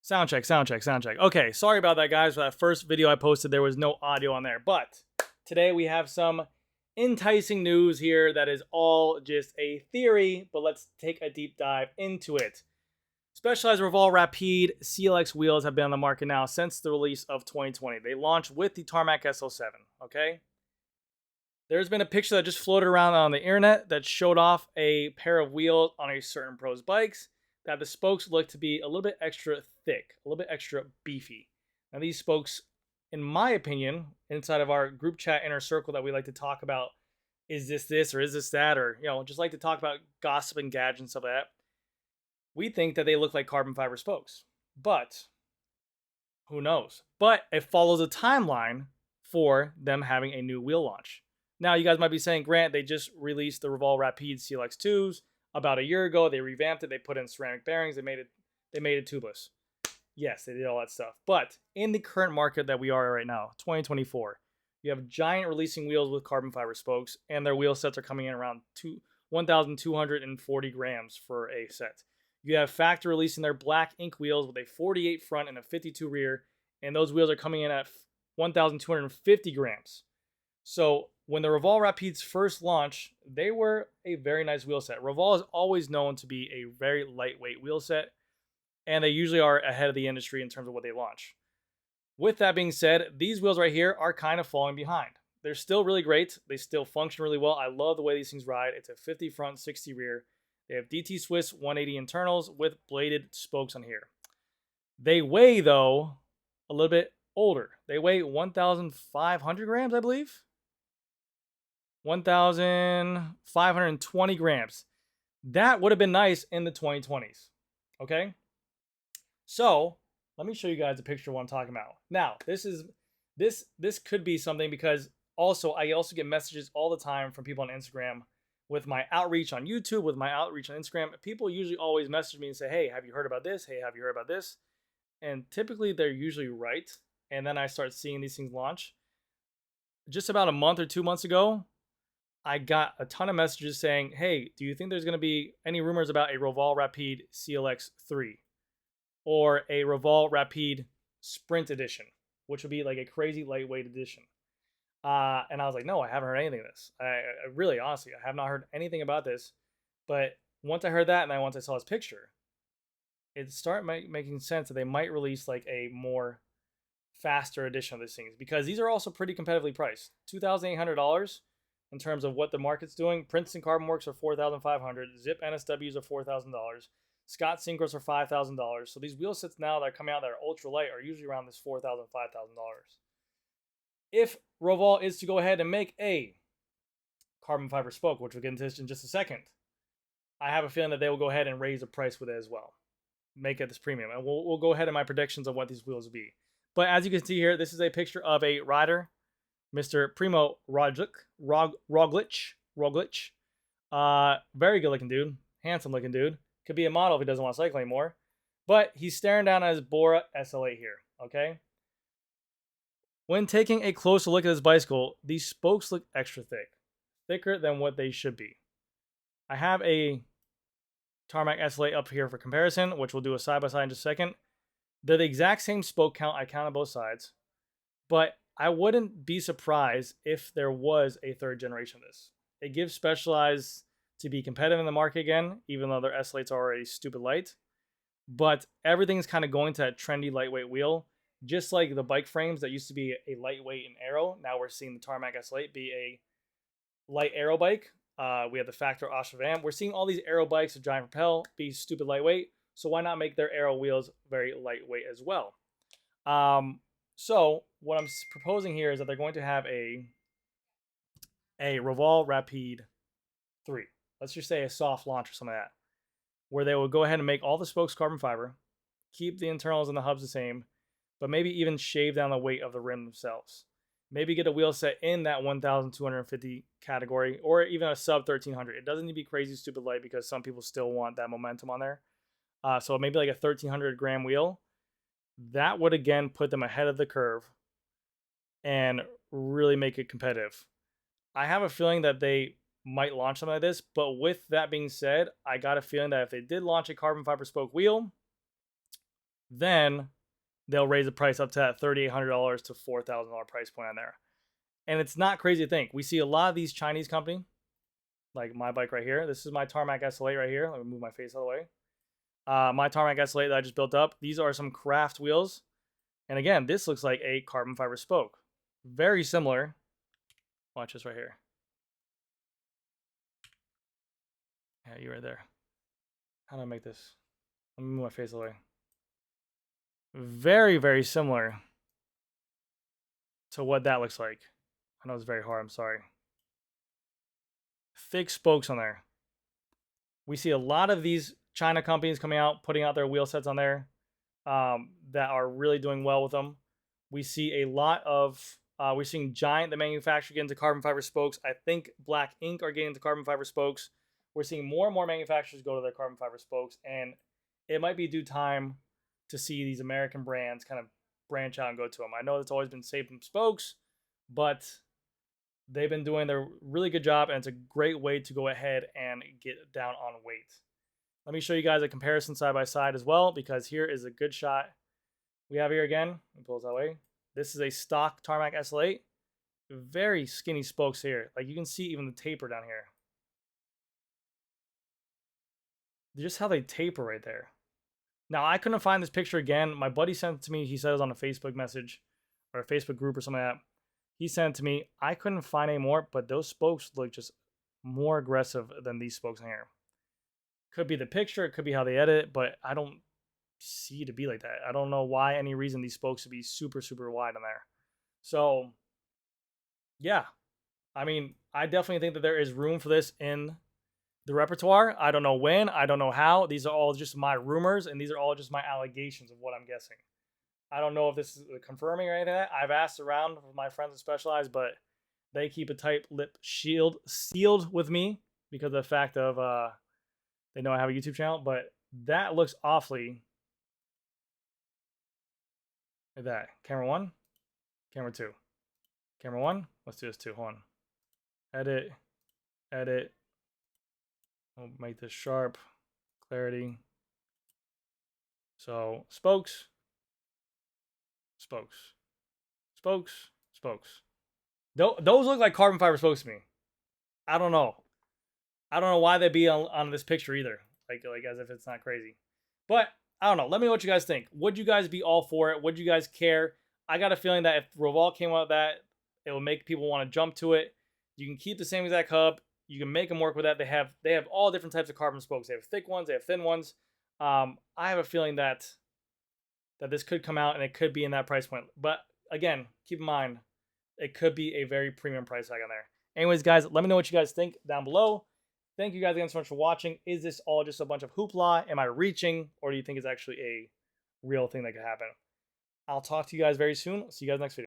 Sound check, sound check, sound check. Okay, sorry about that, guys. For that first video I posted, there was no audio on there. But today we have some enticing news here that is all just a theory, but let's take a deep dive into it. Specialized Roval Rapide CLX wheels have been on the market now since the release of 2020. They launched with the Tarmac SL7, okay? There's been a picture that just floated around on the internet that showed off a pair of wheels on a certain pro's bikes that the spokes look to be a little bit extra thick, a little bit extra beefy. Now these spokes, in my opinion, inside of our group chat inner circle that we like to talk about, is this or is this that, or just like to talk about gossip and gadgets and stuff like that. We think that they look like carbon fiber spokes, but who knows? But it follows a timeline for them having a new wheel launch. Now, you guys might be saying, Grant, they just released the Roval Rapide CLX2s about a year ago. They revamped it. They put in ceramic bearings. They made it tubeless. Yes, they did all that stuff. But in the current market that we are right now, 2024, you have Giant releasing wheels with carbon fiber spokes, and their wheel sets are coming in around 1,240 grams for a set. You have Factor releasing their black ink wheels with a 48 front and a 52 rear, and those wheels are coming in at 1,250 grams. So when the Roval Rapides first launched, they were a very nice wheel set. Roval is always known to be a very lightweight wheel set, and they usually are ahead of the industry in terms of what they launch. With that being said, these wheels right here are kind of falling behind. They're still really great. They still function really well. I love the way these things ride. It's a 50 front, 60 rear. They have DT Swiss 180 internals with bladed spokes on here. They weigh, though, a little bit older. They weigh 1,500 grams, I believe. 1,520 grams. That would have been nice in the 2020s. Okay? So, let me show you guys a picture of what I'm talking about. Now, this could be something because I also get messages all the time from people on Instagram with my outreach on YouTube, with my outreach on Instagram. People usually always message me and say, hey, have you heard about this? Hey, have you heard about this? And typically they're usually right. And then I start seeing these things launch. Just about a month or 2 months ago, I got a ton of messages saying, hey, do you think there's going to be any rumors about a Roval Rapide CLX 3 or a Roval Rapide Sprint edition, which would be like a crazy lightweight edition? And I was like, no, I haven't heard anything of this. I really, honestly, I have not heard anything about this. But once I heard that and then once I saw his picture, it started making sense that they might release like a more faster edition of these things, because these are also pretty competitively priced. $2,800 in terms of what the market's doing. Princeton Carbon Works are $4,500. Zip NSWs are $4,000. Scott Synchros are $5,000. So these wheel sets now that are coming out that are ultra light are usually around this $4,000, $5,000. If Roval is to go ahead and make a carbon fiber spoke, which we'll get into in just a second, I have a feeling that they will go ahead and raise the price with it as well. Make it this premium. And we'll go ahead in my predictions of what these wheels will be. But as you can see here, this is a picture of a rider, Mr. Primo Roglic. Very good looking dude. Handsome looking dude. Could be a model if he doesn't want to cycle anymore. But he's staring down at his Bora SL8 here, okay? When taking a closer look at this bicycle, these spokes look extra thick. Thicker than what they should be. I have a Tarmac SL8 up here for comparison, which we'll do a side-by-side in just a second. They're the exact same spoke count. I counted both sides. But I wouldn't be surprised if there was a third generation of this. It gives Specialized to be competitive in the market again, even though their S8s are already stupid light. But everything's kind of going to that trendy lightweight wheel. Just like the bike frames that used to be a lightweight and aero, now we're seeing the Tarmac S8 be a light aero bike. We have the Factor Ashram. We're seeing all these aero bikes of Giant Propel be stupid lightweight. So why not make their aero wheels very lightweight as well? So what I'm proposing here is that they're going to have a Roval Rapide 3. Let's just say a soft launch or something like that, where they will go ahead and make all the spokes carbon fiber, keep the internals and the hubs the same, but maybe even shave down the weight of the rim themselves. Maybe get a wheel set in that 1,250 category, or even a sub 1,300. It doesn't need to be crazy stupid light because some people still want that momentum on there. So maybe like a 1,300 gram wheel. That would again put them ahead of the curve and really make it competitive. I have a feeling that they might launch something like this, but with that being said, I got a feeling that if they did launch a carbon fiber spoke wheel, then they'll raise the price up to that $3,800 to $4,000 price point on there. And it's not crazy to think. We see a lot of these Chinese companies, like my bike right here. This is my Tarmac SL8 right here. Let me move my face out of the way. My Tarmac SL8 that I just built up. These are some craft wheels. And again, this looks like a carbon fiber spoke. Very similar. Watch this right here. Yeah, you right there. How do I make this? Let me move my face away. Very, very similar to what that looks like. I know it's very hard. I'm sorry. Thick spokes on there. We see a lot of these China companies coming out, putting out their wheel sets on there that are really doing well with them. We see a lot of, we're seeing Giant, the manufacturer, get into carbon fiber spokes. I think Black Ink are getting into carbon fiber spokes. We're seeing more and more manufacturers go to their carbon fiber spokes, and it might be due time to see these American brands kind of branch out and go to them. I know it's always been Sapum spokes, but they've been doing their really good job, and it's a great way to go ahead and get down on weight. Let me show you guys a comparison side by side as well, because here is a good shot. We have here again, let me pull this that way. This is a stock Tarmac SL8. Very skinny spokes here. Like you can see even the taper down here. Just how they taper right there. Now, I couldn't find this picture again. My buddy sent it to me. He said it was on a Facebook message or a Facebook group or something like that. He sent it to me. I couldn't find any more, but those spokes look just more aggressive than these spokes in here. Could be the picture. It could be how they edit it, but I don't see it to be like that. I don't know why any reason these spokes would be super, super wide on there. So, yeah. I mean, I definitely think that there is room for this in the repertoire. I don't know when. I don't know how. These are all just my rumors, and these are all just my allegations of what I'm guessing. I don't know if this is confirming or anything like that. I've asked around with my friends at Specialized, but they keep a tight lip sealed with me because of the fact of they know I have a YouTube channel. But that looks awfully like that. Camera 1, camera 2. Camera 1, let's do this too. Hold on. Edit. We'll make this sharp, clarity. So spokes. Those look like carbon fiber spokes to me. I don't know why they'd be on this picture either. Like as if it's not crazy. But I don't know. Let me know what you guys think. Would you guys be all for it? Would you guys care? I got a feeling that if Roval came out with that, it will make people want to jump to it. You can keep the same exact hub. You can make them work with that. They have all different types of carbon spokes. They have thick ones. They have thin ones. I have a feeling that this could come out and it could be in that price point. But again, keep in mind, it could be a very premium price tag on there. Anyways, guys, let me know what you guys think down below. Thank you guys again so much for watching. Is this all just a bunch of hoopla? Am I reaching? Or do you think it's actually a real thing that could happen? I'll talk to you guys very soon. See you guys next video.